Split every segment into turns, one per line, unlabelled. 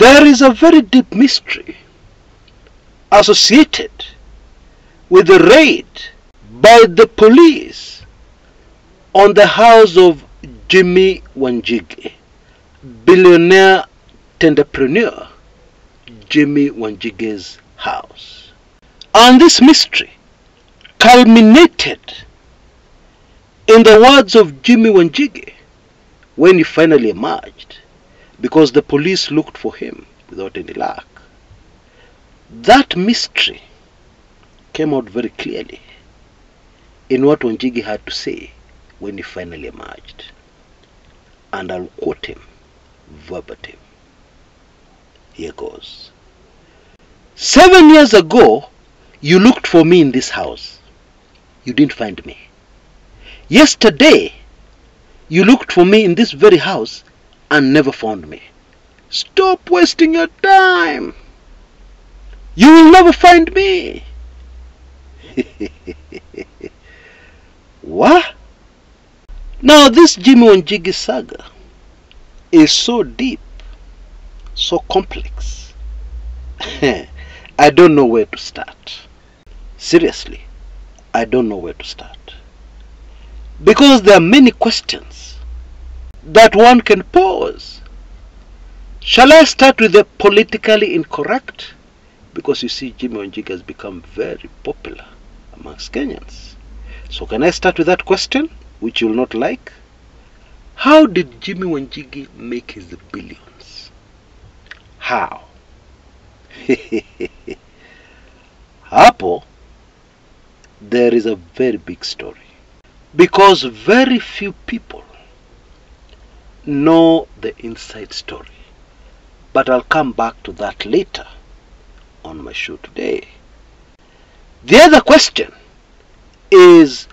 There is a very deep mystery associated with the raid by the police on the house of Jimmi Wanjigi, billionaire entrepreneur Jimmi Wanjigi's house. And this mystery culminated in the words of Jimmi Wanjigi when he finally emerged, because the police looked for him without any luck. That mystery came out very clearly in what Wanjigi had to say when he finally emerged. And I'll quote him verbatim. Here goes. 7 years ago, you looked for me in this house. You didn't find me. Yesterday, you looked for me in this very house and never found me. Stop wasting your time. You will never find me. What? Now this Jimmi Wanjigi saga is so deep, so complex. I don't know where to start. Seriously, I don't know where to start. Because there are many questions that one can pose. Shall I start with the politically incorrect? Because you see, Jimmi Wanjigi has become very popular amongst Kenyans. So can I start with that question, which you will not like? How did Jimmi Wanjigi make his billions? How? Hapo, there is a very big story. Because very few people know the inside story. But I'll come back to that later on my show today. The other question is,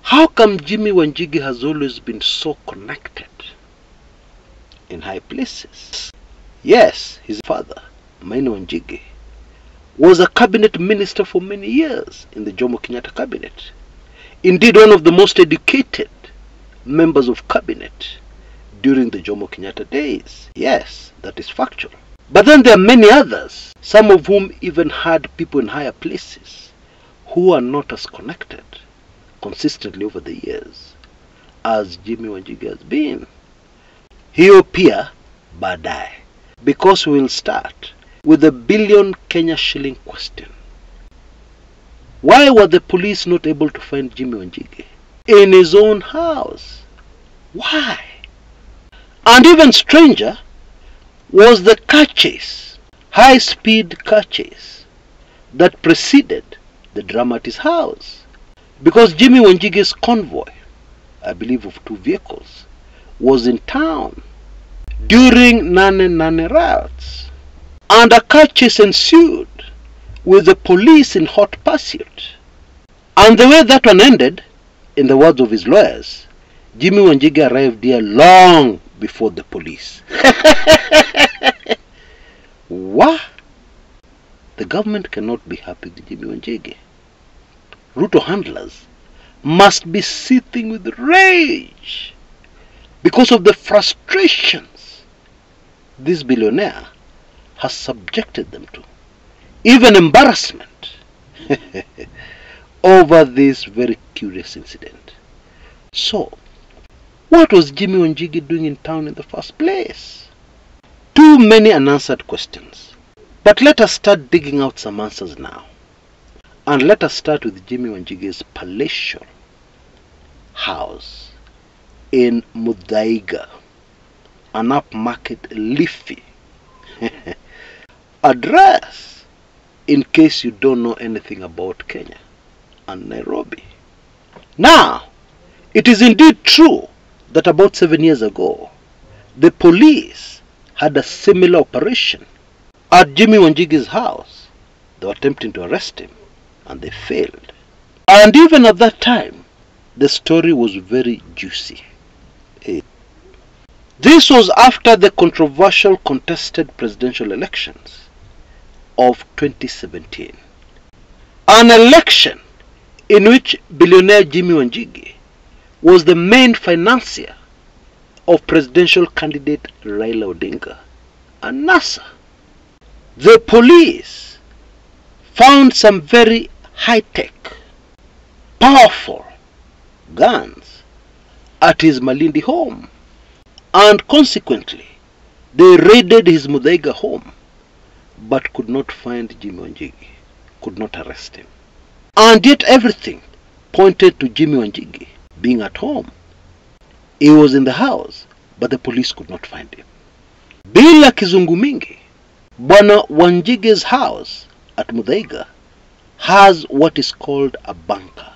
how come Jimmi Wanjigi has always been so connected in high places? Yes, his father, Maina Wanjigi, was a cabinet minister for many years in the Jomo Kenyatta cabinet. Indeed, one of the most educated members of cabinet during the Jomo Kenyatta days. Yes, that is factual. But then there are many others, some of whom even had people in higher places who are not as connected consistently over the years as Jimmi Wanjigi has been. Hiyo pia baadaye, because we will start with the billion Kenya shilling question. Why were the police not able to find Jimmi Wanjigi in his own house? Why? And even stranger was the car chase, high-speed car chase that preceded the drama at his house. Because Jimmi Wanjigi's convoy, I believe of 2 vehicles, was in town during Nane riots. And a car chase ensued with the police in hot pursuit. And the way that one ended, in the words of his lawyers, Jimmi Wanjigi arrived here long before the police. What? The government cannot be happy with Jimmi Wanjigi. Ruto handlers must be seething with rage because of the frustrations this billionaire has subjected them to. Even embarrassment over this very curious incident. So, what was Jimmi Wanjigi doing in town in the first place? Too many unanswered questions. But let us start digging out some answers now. And let us start with Jimmi Wanjigi's palatial house in Muthaiga, an upmarket leafy address, in case you don't know anything about Kenya and Nairobi. Now, it is indeed true that about 7 years ago, the police had a similar operation at Jimmi Wanjigi's house. They were attempting to arrest him, and they failed. And even at that time, the story was very juicy. This was after the controversial contested presidential elections of 2017. An election in which billionaire Jimmi Wanjigi was the main financier of presidential candidate Raila Odinga and NASA. the police found some very high-tech, powerful guns at his Malindi home, and consequently they raided his Muthaiga home but could not find Jimmi Wanjigi, could not arrest him. And yet everything pointed to Jimmi Wanjigi being at home. He was in the house, but the police could not find him. Bila kizungu mingi, Bwana Wanjigi's house at Muthaiga has what is called a bunker,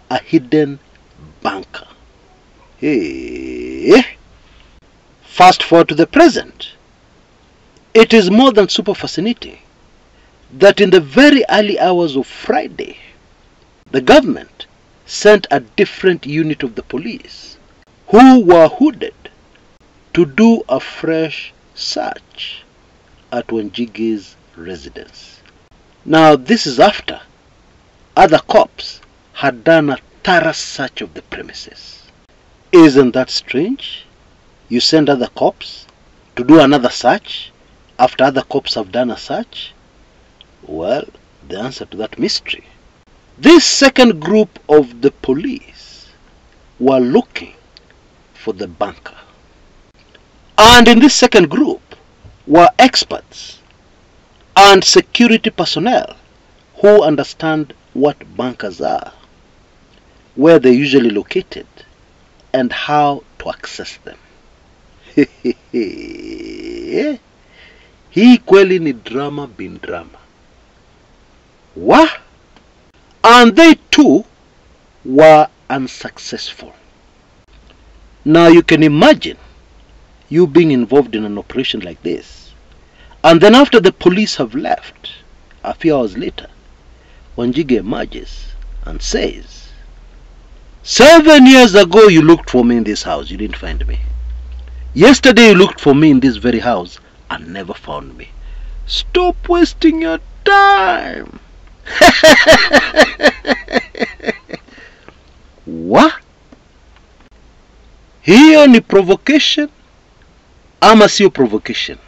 a hidden bunker. Hey. Fast forward to the present. It is more than super fascinating that in the very early hours of Friday, the government sent a different unit of the police who were hooded to do a fresh search at Wanjigi's residence. Now this is after other cops had done a thorough search of the premises. Isn't that strange? You send other cops to do another search after other cops have done a search? Well, the answer to that mystery. This second group of the police were looking for the bunker. And in this second group were experts and security personnel who understand what bunkers are, where they're usually located, and how to access them. Hii kweli ni drama bin drama. What? And they too were unsuccessful. Now you can imagine you being involved in an operation like this, and then after the police have left, a few hours later, Wanjigi emerges and says, 7 years ago you looked for me in this house, you didn't find me. Yesterday you looked for me in this very house and never found me. Stop wasting your time. What? Hiyo ni provocation ama sio provocation?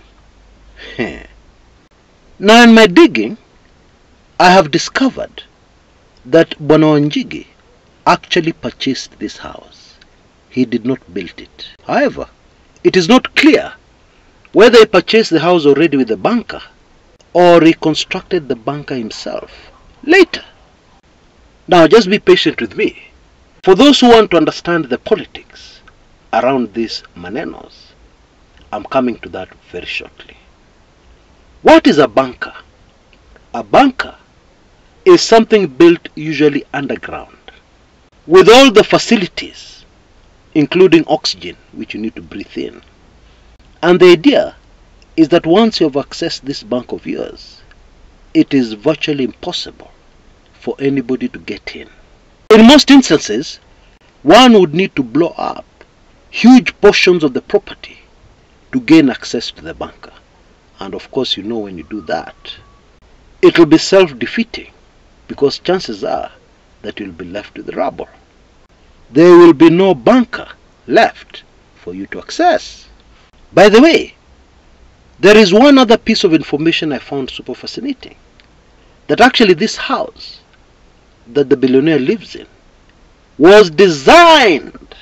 Now in my digging, I have discovered that Bwana Wanjigi actually purchased this house. He did not build it. However, it is not clear whether he purchased the house already with the bunker or he constructed the bunker himself later. Now just be patient with me. For those who want to understand the politics around these manenos, I'm coming to that very shortly. What is a bunker? A bunker is something built usually underground with all the facilities, including oxygen, which you need to breathe in. And the idea is that once you have accessed this bunker of yours, it is virtually impossible for anybody to get in. In most instances, one would need to blow up huge portions of the property to gain access to the bunker. And of course, you know, when you do that, it will be self-defeating because chances are that you'll be left with rubble. There will be no bunker left for you to access. By the way, there is one other piece of information I found super fascinating. That actually this house that the billionaire lives in was designed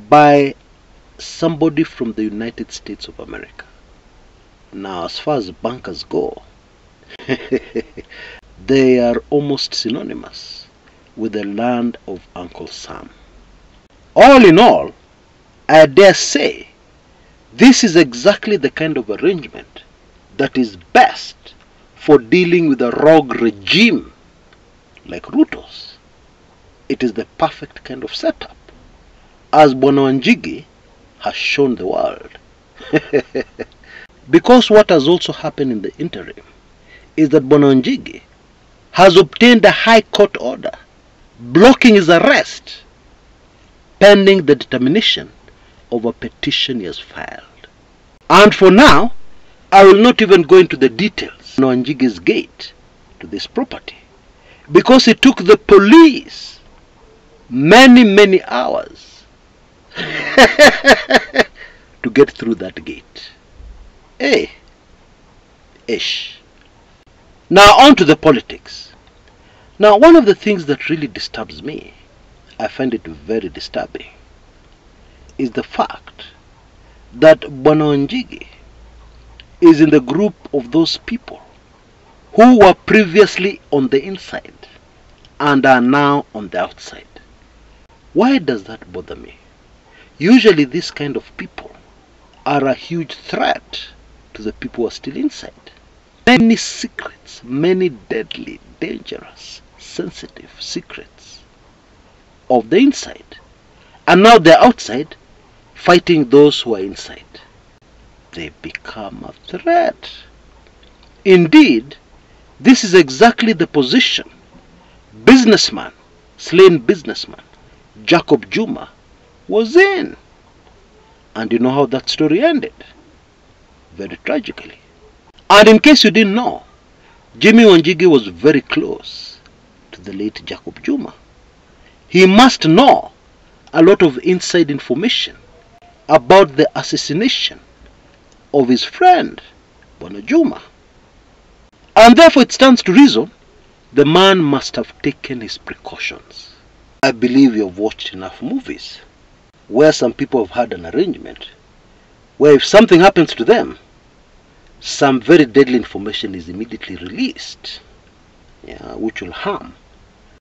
by somebody from the United States of America. Now, as far as bunkers go, they are almost synonymous with the land of Uncle Sam. All in all, I dare say this is exactly the kind of arrangement that is best for dealing with a rogue regime like Ruto's. It is the perfect kind of setup, as Bwana Wanjigi has shown the world. Because what has also happened in the interim is that Bwana Wanjigi has obtained a high court order blocking his arrest pending the determination of a petition he has filed. And for now, I will not even go into the details of Wanjigi's gate to this property, because it took the police many hours to get through that gate. Hey, ish. Now on to the politics. Now one of the things that really disturbs me, I find it very disturbing, is the fact that Bwana Wanjigi is in the group of those people who were previously on the inside and are now on the outside. Why does that bother me? Usually these kind of people are a huge threat to the people who are still inside. Many secrets, many deadly, dangerous, sensitive secrets of the inside. And now they're outside fighting those who are inside. They become a threat. Indeed, this is exactly the position slain businessman, Jacob Juma was in. And you know how that story ended? Very tragically. And in case you didn't know, Jimmi Wanjigi was very close to the late Jacob Juma. He must know a lot of inside information about the assassination of his friend, Bwana Juma. And therefore it stands to reason the man must have taken his precautions. I believe you have watched enough movies where some people have had an arrangement where if something happens to them, some very deadly information is immediately released, which will harm,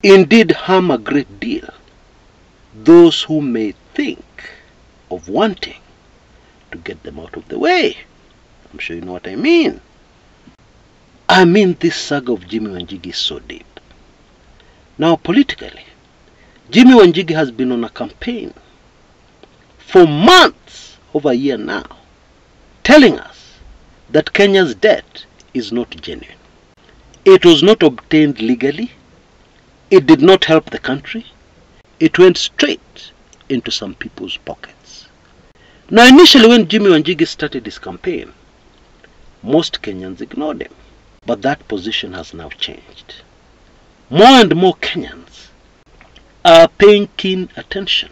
indeed harm a great deal, those who may think of wanting to get them out of the way. I'm sure you know what I mean. I mean, this saga of Jimmi Wanjigi is so deep. Now politically, Jimmi Wanjigi has been on a campaign for months, over a year now, telling us that Kenya's debt is not genuine. It was not obtained legally. It did not help the country. It went straight into some people's pockets. Now initially when Jimmi Wanjigi started his campaign, most Kenyans ignored him. But that position has now changed. More and more Kenyans are paying keen attention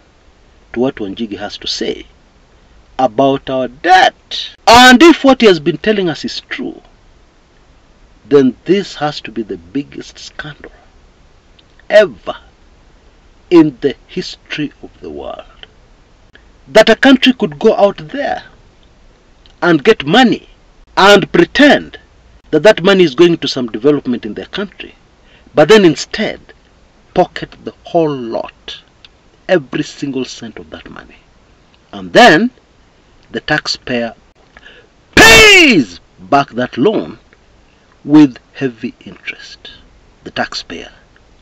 to what Wanjigi has to say about our debt. And if what he has been telling us is true, then this has to be the biggest scandal ever in the history of the world. That a country could go out there and get money and pretend that that money is going to some development in their country, but then instead pocket the whole lot, every single cent of that money. And then the taxpayer pays back that loan with heavy interest. The taxpayer,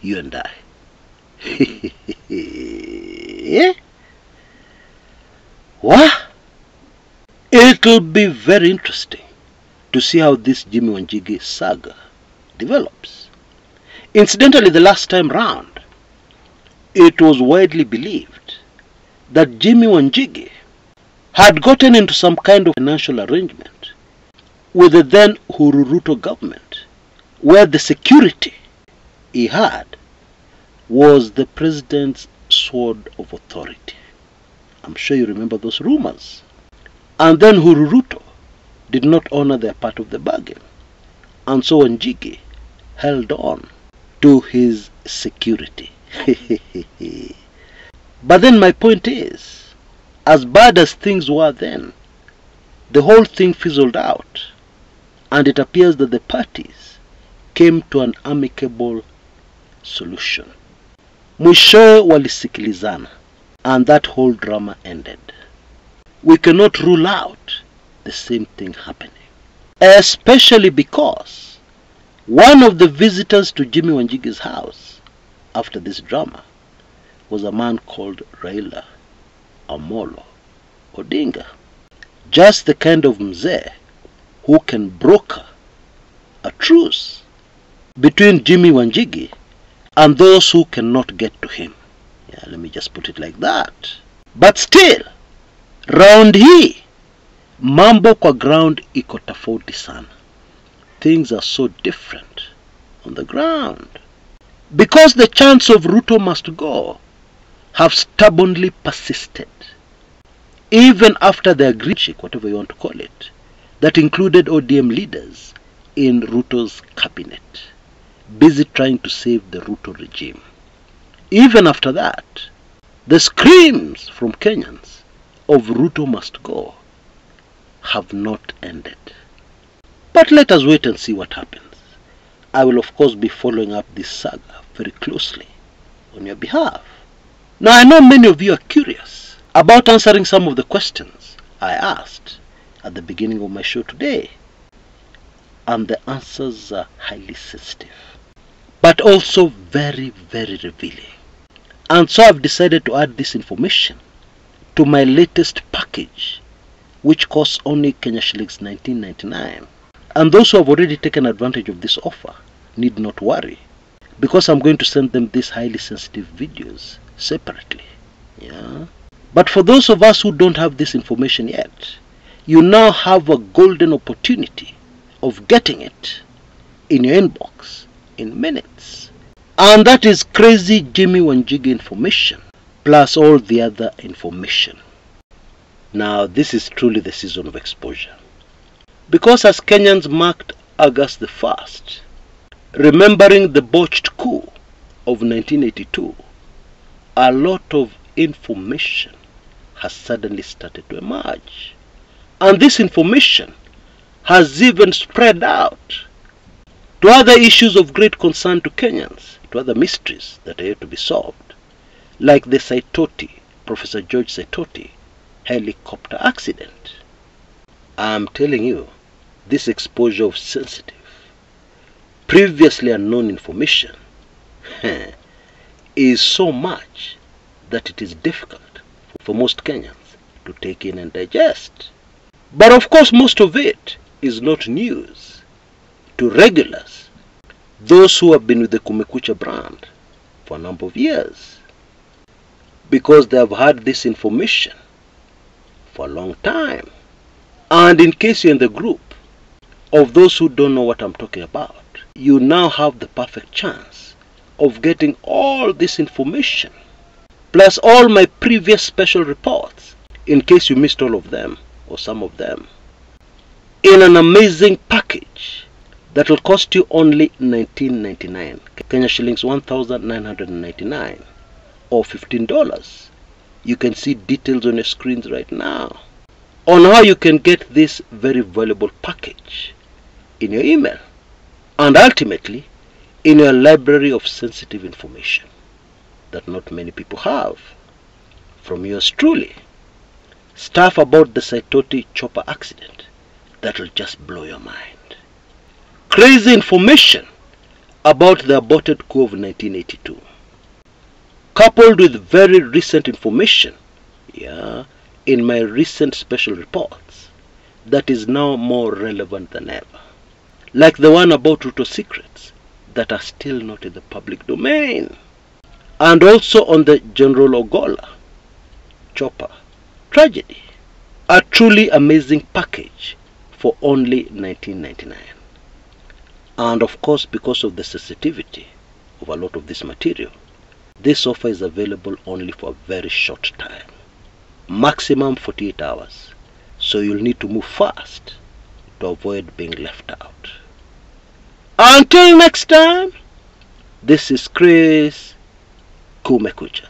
you and I. What? It'll be very interesting to see how this Jimmi Wanjigi saga develops. Incidentally, the last time round, it was widely believed that Jimmi Wanjigi had gotten into some kind of financial arrangement with the then Uhuru government, where the security he had was the president's sword of authority. I'm sure you remember those rumors. And then Uhuru did not honor their part of the bargain, and so Wanjigi held on to his security. But then my point is, as bad as things were then, the whole thing fizzled out, and it appears that the parties came to an amicable solution. Mwishowe walisikilizana, and that whole drama ended. We cannot rule out the same thing happening, especially because one of the visitors to Jimmi Wanjigi's house after this drama was a man called Raila Amolo Odinga, just the kind of mzee who can broker a truce between Jimmi Wanjigi and those who cannot get to him. Let me just put it like that. But still, round hii mambo kwa ground iko tofauti sana. Things are so different on the ground, because the chants of Ruto must go have stubbornly persisted, even after the agreement, whatever you want to call it, that included ODM leaders in Ruto's cabinet, busy trying to save the Ruto regime. Even after that, the screams from Kenyans of Ruto must go have not ended. But let us wait and see what happens. I will of course be following up this saga very closely on your behalf. Now I know many of you are curious about answering some of the questions I asked at the beginning of my show today, and the answers are highly sensitive, but also very, very revealing. And so I've decided to add this information to my latest package, which costs only Kenya shillings 19.99. And those who have already taken advantage of this offer need not worry, because I'm going to send them these highly sensitive videos separately. Yeah. But for those of us who don't have this information yet, you now have a golden opportunity of getting it in your inbox in minutes. And that is crazy Jimmi Wanjigi information plus all the other information. Now this is truly the season of exposure, because as Kenyans marked August the 1st, remembering the botched coup of 1982, a lot of information has suddenly started to emerge. And this information has even spread out to other issues of great concern to Kenyans, to other mysteries that are yet to be solved, like the Saitoti, Professor George Saitoti, helicopter accident. I'm telling you, this exposure of sensitive, previously unknown information is so much that it is difficult for most Kenyans to take in and digest. But of course most of it is not news to regulars, those who have been with the Kumekucha brand for a number of years, because they have had this information for a long time. And in case you're in the group of those who don't know what I'm talking about, you now have the perfect chance of getting all this information, plus all my previous special reports, in case you missed all of them or some of them, in an amazing package that will cost you only 19.99 Kenya shillings 1,999, or $15. You can see details on your screens right now on how you can get this very valuable package in your email, and ultimately in your library of sensitive information that not many people have. From yours truly, stuff about the Saitoti chopper accident that will just blow your mind. Crazy information about the aborted coup of 1982, coupled with very recent information in my recent special reports that is now more relevant than ever, like the one about Ruto secrets that are still not in the public domain, and also on the General Ogola chopper tragedy. A truly amazing package for only 19.99. And of course, because of the sensitivity of a lot of this material, this offer is available only for a very short time, maximum 48 hours. So you'll need to move fast to avoid being left out. Until next time, this is Chris Kumekucha.